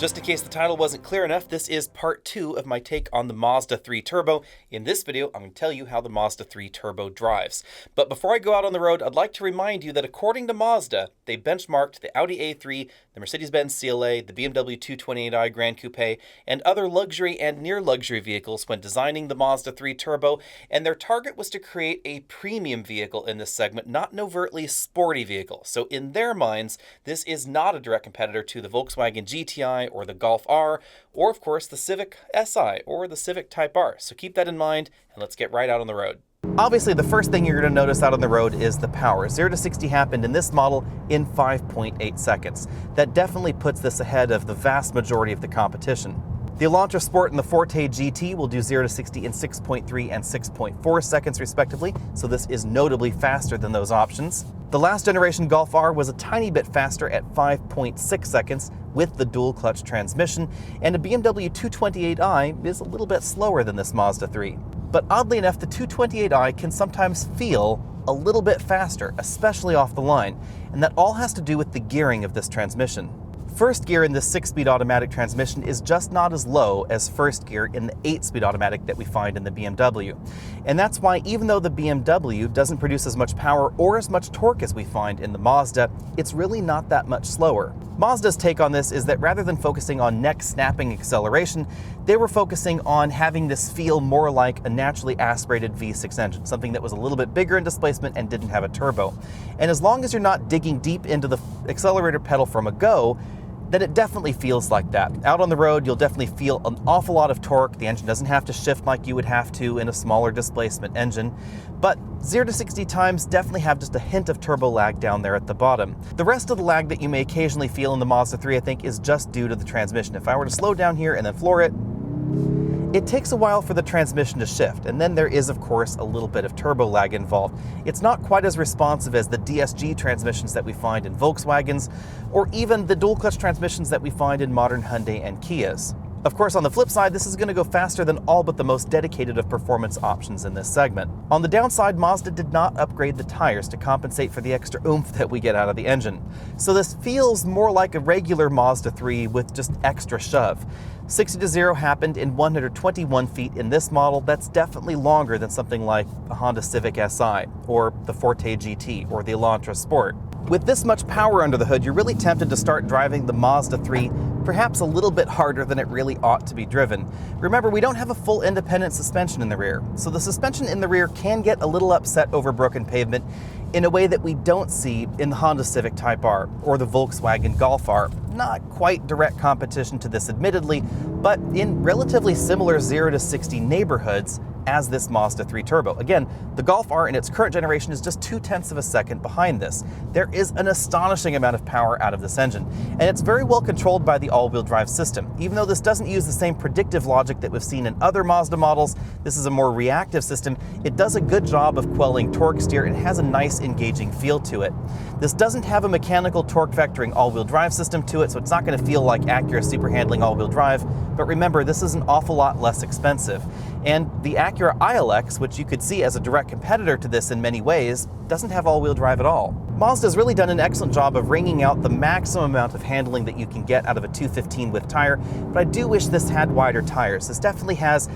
Just in case the title wasn't clear enough, this is part 2 of my take on the Mazda 3 Turbo. In this video, I'm going to tell you how the Mazda 3 Turbo drives. But before I go out on the road, I'd like to remind you that according to Mazda, they benchmarked the Audi A3, the Mercedes-Benz CLA, the BMW 228i Gran Coupe, and other luxury and near-luxury vehicles when designing the Mazda 3 Turbo, and their target was to create a premium vehicle in this segment, not an overtly sporty vehicle. So in their minds, this is not a direct competitor to the Volkswagen GTI or the Golf R, or of course the Civic Si or the Civic Type R. So keep that in mind, and let's get right out on the road. Obviously, the first thing you're going to notice out on the road is the power. 0 to 60 happened in this model in 5.8 seconds. That definitely puts this ahead of the vast majority of the competition. The Elantra Sport and the Forte GT will do 0 to 60 in 6.3 and 6.4 seconds respectively, so this is notably faster than those options. The last generation Golf R was a tiny bit faster at 5.6 seconds with the dual clutch transmission, and a BMW 228i is a little bit slower than this Mazda 3. But oddly enough, the 228i can sometimes feel a little bit faster, especially off the line, and that all has to do with the gearing of this transmission. First gear in this 6-speed automatic transmission is just not as low as first gear in the 8-speed automatic that we find in the BMW. And that's why even though the BMW doesn't produce as much power or as much torque as we find in the Mazda, it's really not that much slower. Mazda's take on this is that rather than focusing on neck-snapping acceleration, they were focusing on having this feel more like a naturally aspirated V6 engine, something that was a little bit bigger in displacement and didn't have a turbo. And as long as you're not digging deep into the accelerator pedal from a go, then it definitely feels like that. Out on the road, you'll definitely feel an awful lot of torque. The engine doesn't have to shift like you would have to in a smaller displacement engine, but 0 to 60 times definitely have just a hint of turbo lag down there at the bottom. The rest of the lag that you may occasionally feel in the Mazda 3, I think, is just due to the transmission. If I were to slow down here and then floor it, it takes a while for the transmission to shift, and then there is, of course, a little bit of turbo lag involved. It's not quite as responsive as the DSG transmissions that we find in Volkswagens, or even the dual clutch transmissions that we find in modern Hyundai and Kias. Of course, on the flip side, this is going to go faster than all but the most dedicated of performance options in this segment. On the downside, Mazda did not upgrade the tires to compensate for the extra oomph that we get out of the engine. So this feels more like a regular Mazda 3 with just extra shove. 60 to 0 happened in 121 feet in this model. That's definitely longer than something like the Honda Civic Si, or the Forte GT, or the Elantra Sport. With this much power under the hood, you're really tempted to start driving the Mazda 3 perhaps a little bit harder than it really ought to be driven. Remember, we don't have a full independent suspension in the rear, so the suspension in the rear can get a little upset over broken pavement in a way that we don't see in the Honda Civic Type R or the Volkswagen Golf R. Not quite direct competition to this admittedly, but in relatively similar 0 to 60 neighborhoods as this Mazda 3 Turbo. Again, the Golf R in its current generation is just 0.2 of a second behind this. There is an astonishing amount of power out of this engine, and it's very well controlled by the all-wheel drive system. Even though this doesn't use the same predictive logic that we've seen in other Mazda models, this is a more reactive system. It does a good job of quelling torque steer and has a nice engaging feel to it. This doesn't have a mechanical torque vectoring all-wheel drive system to it, so it's not going to feel like Acura super handling all-wheel drive, but remember, this is an awful lot less expensive. And the Acura ILX, which you could see as a direct competitor to this in many ways, doesn't have all-wheel drive at all. Mazda's really done an excellent job of wringing out the maximum amount of handling that you can get out of a 215 width tire, but I do wish this had wider tires. This definitely has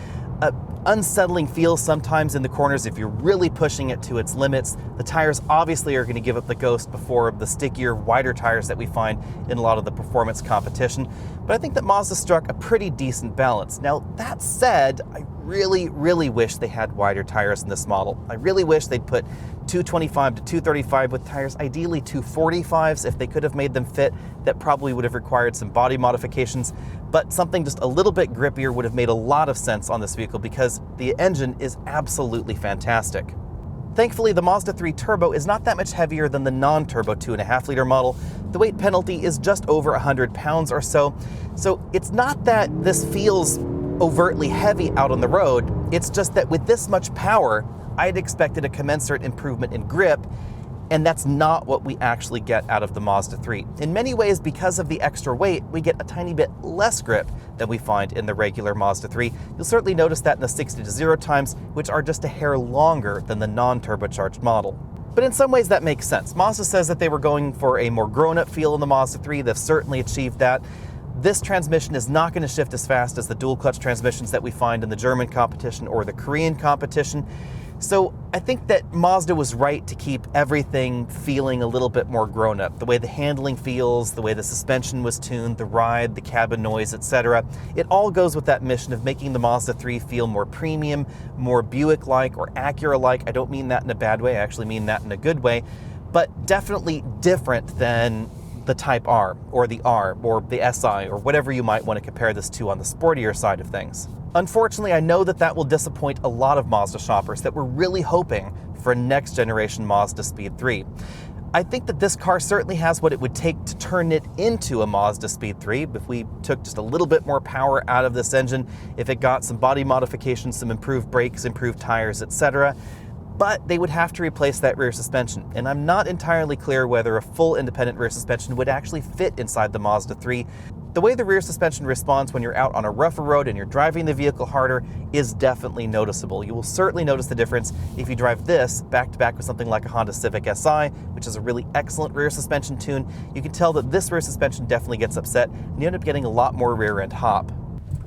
an unsettling feel sometimes in the corners if you're really pushing it to its limits. The tires obviously are going to give up the ghost before the stickier, wider tires that we find in a lot of the performance competition, but I think that Mazda struck a pretty decent balance. Now, that said, I really wish they had wider tires in this model. I really wish they'd put 225 to 235 with tires, ideally 245s. If they could have made them fit, that probably would have required some body modifications, but something just a little bit grippier would have made a lot of sense on this vehicle because the engine is absolutely fantastic. Thankfully, the Mazda 3 Turbo is not that much heavier than the non-turbo 2.5-liter model. The weight penalty is just over 100 pounds or so, so it's not that this feels overtly heavy out on the road. It's just that with this much power, I had expected a commensurate improvement in grip, and that's not what we actually get out of the Mazda 3. In many ways, because of the extra weight, we get a tiny bit less grip than we find in the regular Mazda 3. You'll certainly notice that in the 60 to 0 times, which are just a hair longer than the non-turbocharged model. But in some ways that makes sense. Mazda says that they were going for a more grown-up feel in the Mazda 3. They've certainly achieved that. this transmission is not going to shift as fast as the dual clutch transmissions that we find in the German competition or the Korean competition. So I think that Mazda was right to keep everything feeling a little bit more grown up. The way the handling feels, the way the suspension was tuned, the ride, the cabin noise, etc. It all goes with that mission of making the Mazda 3 feel more premium, more Buick-like or Acura-like. I don't mean that in a bad way, I actually mean that in a good way, but definitely different than the Type R or the R or the SI or whatever you might want to compare this to on the sportier side of things. Unfortunately, I know that that will disappoint a lot of Mazda shoppers that were really hoping for a next generation Mazdaspeed3. I think that this car certainly has what it would take to turn it into a Mazdaspeed3 if we took just a little bit more power out of this engine, if it got some body modifications, some improved brakes, improved tires, etc. But they would have to replace that rear suspension, and I'm not entirely clear whether a full independent rear suspension would actually fit inside the Mazda 3. The way the rear suspension responds when you're out on a rougher road and you're driving the vehicle harder is definitely noticeable. You will certainly notice the difference if you drive this back to back with something like a Honda Civic Si, which is a really excellent rear suspension tune. You can tell that this rear suspension definitely gets upset, and you end up getting a lot more rear end hop.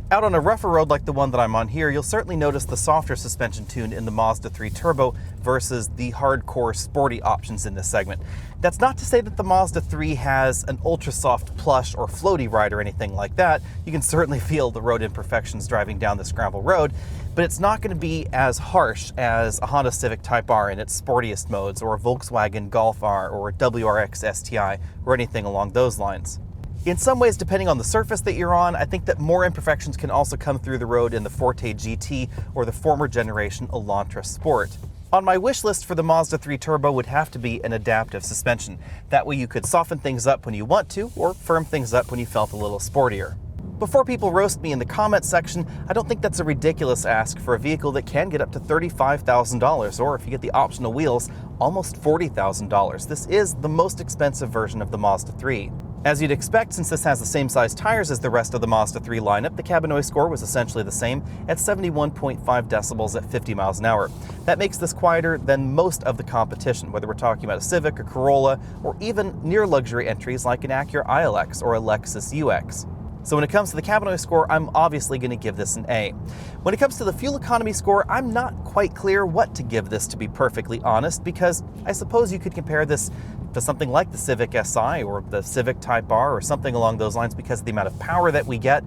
Out on a rougher road like the one that I'm on here, you'll certainly notice the softer suspension tune in the Mazda 3 Turbo versus the hardcore sporty options in this segment. That's not to say that the Mazda 3 has an ultra soft plush or floaty ride or anything like that. You can certainly feel the road imperfections driving down this gravel road, but it's not going to be as harsh as a Honda Civic Type R in its sportiest modes, or a Volkswagen Golf R or a WRX STI or anything along those lines. In some ways, depending on the surface that you're on, I think that more imperfections can also come through the road in the Forte GT or the former generation Elantra Sport. On my wish list for the Mazda 3 Turbo would have to be an adaptive suspension. That way you could soften things up when you want to, or firm things up when you felt a little sportier. Before people roast me in the comments section, I don't think that's a ridiculous ask for a vehicle that can get up to $35,000, or if you get the optional wheels, almost $40,000. This is the most expensive version of the Mazda 3. As you'd expect, since this has the same size tires as the rest of the Mazda 3 lineup, the cabin noise score was essentially the same at 71.5 decibels at 50 miles an hour. That makes this quieter than most of the competition, whether we're talking about a Civic, a Corolla, or even near luxury entries like an Acura ILX or a Lexus UX. So when it comes to the cabin noise score, I'm obviously going to give this an A. When it comes to the fuel economy score, I'm not quite clear what to give this, to be perfectly honest, because I suppose you could compare this to something like the Civic Si or the Civic Type R or something along those lines because of the amount of power that we get.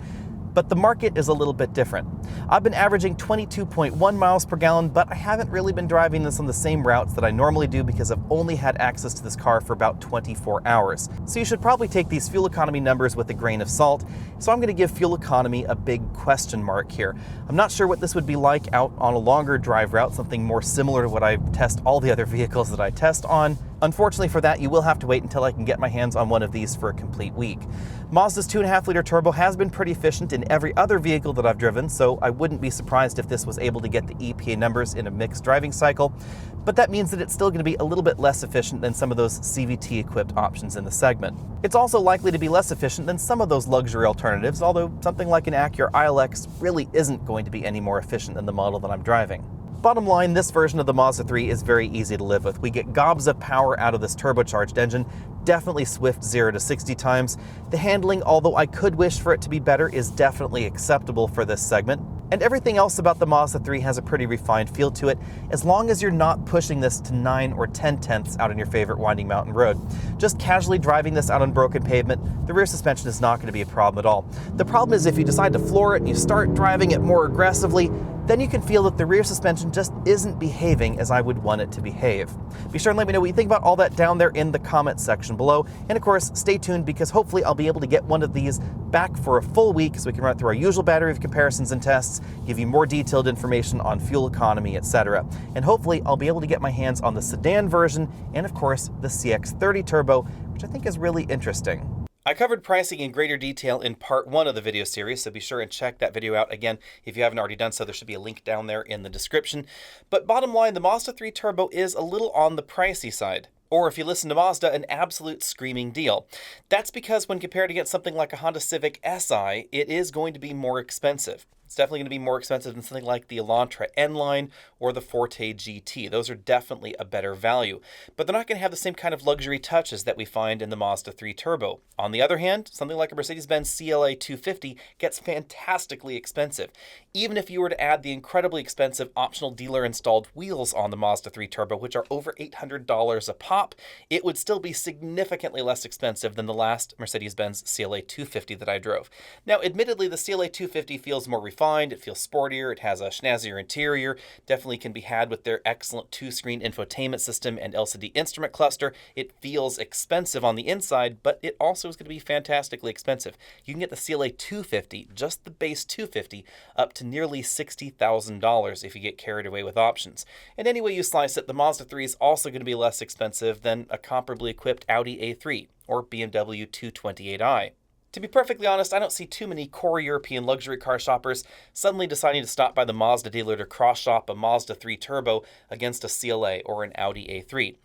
But the market is a little bit different. I've been averaging 22.1 miles per gallon, but I haven't really been driving this on the same routes that I normally do because I've only had access to this car for about 24 hours. So you should probably take these fuel economy numbers with a grain of salt. So I'm going to give fuel economy a big question mark here. I'm not sure what this would be like out on a longer drive route, something more similar to what I test all the other vehicles that I test on. Unfortunately for that, you will have to wait until I can get my hands on one of these for a complete week. Mazda's 2.5-liter turbo has been pretty efficient in every other vehicle that I've driven, so I wouldn't be surprised if this was able to get the EPA numbers in a mixed driving cycle, but that means that it's still going to be a little bit less efficient than some of those CVT-equipped options in the segment. It's also likely to be less efficient than some of those luxury alternatives, although something like an Acura ILX really isn't going to be any more efficient than the model that I'm driving. Bottom line, this version of the Mazda 3 is very easy to live with. We get gobs of power out of this turbocharged engine, definitely swift 0 to 60 times. The handling, although I could wish for it to be better, is definitely acceptable for this segment. And everything else about the Mazda 3 has a pretty refined feel to it, as long as you're not pushing this to 9 or 10 tenths out on your favorite winding mountain road. Just casually driving this out on broken pavement, the rear suspension is not going to be a problem at all. The problem is if you decide to floor it and you start driving it more aggressively, then you can feel that the rear suspension just isn't behaving as I would want it to behave. Be sure and let me know what you think about all that down there in the comment section below. And of course, stay tuned because hopefully I'll be able to get one of these back for a full week so we can run through our usual battery of comparisons and tests, give you more detailed information on fuel economy, etc. And hopefully I'll be able to get my hands on the sedan version and of course the CX-30 Turbo, which I think is really interesting. I covered pricing in greater detail in part 1 of the video series, so be sure and check that video out. Again, if you haven't already done so, there should be a link down there in the description. But bottom line, the Mazda 3 Turbo is a little on the pricey side. Or if you listen to Mazda, an absolute screaming deal. That's because when compared against something like a Honda Civic Si, it is going to be more expensive. It's definitely going to be more expensive than something like the Elantra N-Line or the Forte GT. Those are definitely a better value, but they're not going to have the same kind of luxury touches that we find in the Mazda 3 Turbo. On the other hand, something like a Mercedes-Benz CLA 250 gets fantastically expensive. Even if you were to add the incredibly expensive optional dealer-installed wheels on the Mazda 3 Turbo, which are over $800 a pop, it would still be significantly less expensive than the last Mercedes-Benz CLA 250 that I drove. Now, admittedly, the CLA 250 feels more refined, it feels sportier, it has a snazzier interior, definitely can be had with their excellent 2-screen infotainment system and LCD instrument cluster. It feels expensive on the inside, but it also is going to be fantastically expensive. You can get the CLA 250, just the base 250, up to nearly $60,000 if you get carried away with options. And any way you slice it, the Mazda 3 is also going to be less expensive than a comparably equipped Audi A3 or BMW 228i. To be perfectly honest, I don't see too many core European luxury car shoppers suddenly deciding to stop by the Mazda dealer to cross-shop a Mazda 3 Turbo against a CLA or an Audi A3.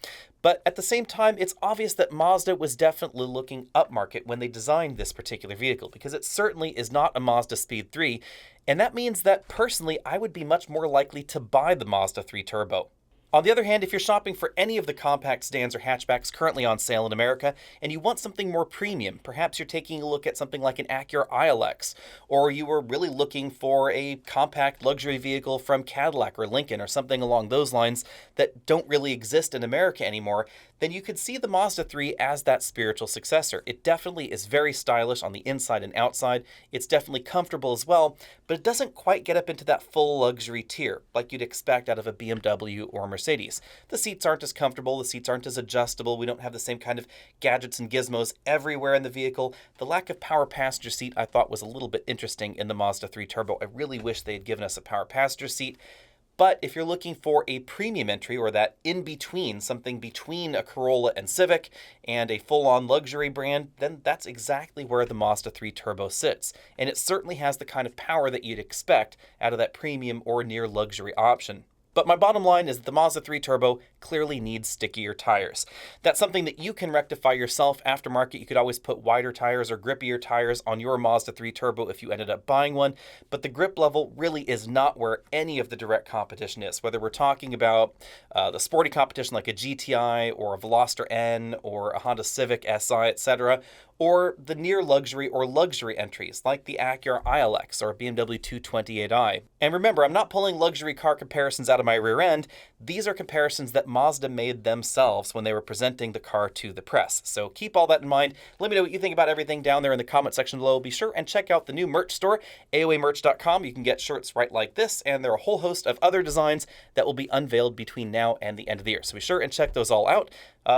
But at the same time, it's obvious that Mazda was definitely looking upmarket when they designed this particular vehicle, because it certainly is not a Mazdaspeed3, and that means that personally, I would be much more likely to buy the Mazda 3 Turbo. On the other hand, if you're shopping for any of the compact sedans or hatchbacks currently on sale in America and you want something more premium, perhaps you're taking a look at something like an Acura ILX, or you were really looking for a compact luxury vehicle from Cadillac or Lincoln or something along those lines that don't really exist in America anymore, then you could see the Mazda 3 as that spiritual successor. It definitely is very stylish on the inside and outside. It's definitely comfortable as well, but it doesn't quite get up into that full luxury tier like you'd expect out of a BMW or Mercedes. The seats aren't as comfortable, the seats aren't as adjustable, we don't have the same kind of gadgets and gizmos everywhere in the vehicle. The lack of power passenger seat I thought was a little bit interesting in the Mazda 3 Turbo. I really wish they had given us a power passenger seat. But if you're looking for a premium entry, or that in-between, something between a Corolla and Civic and a full-on luxury brand, then that's exactly where the Mazda 3 Turbo sits. And it certainly has the kind of power that you'd expect out of that premium or near luxury option. But my bottom line is that the Mazda 3 Turbo clearly needs stickier tires. That's something that you can rectify yourself aftermarket. You could always put wider tires or grippier tires on your Mazda 3 Turbo if you ended up buying one, but the grip level really is not where any of the direct competition is. Whether we're talking about the sporty competition like a GTI or a Veloster N or a Honda Civic Si, etc., or the near luxury or luxury entries like the Acura ILX or BMW 228i. And remember, I'm not pulling luxury car comparisons out of my rear end. These are comparisons that Mazda made themselves when they were presenting the car to the press. So keep all that in mind. Let me know what you think about everything down there in the comment section below. Be sure and check out the new merch store, AOAmerch.com. You can get shirts right like this, and there are a whole host of other designs that will be unveiled between now and the end of the year. So be sure and check those all out.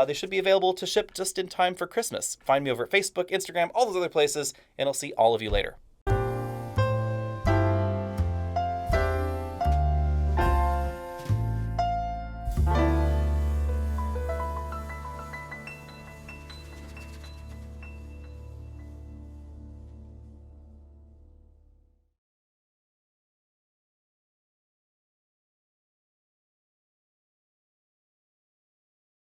They should be available to ship just in time for Christmas. Find me over at Facebook, Instagram, all those other places, and I'll see all of you later.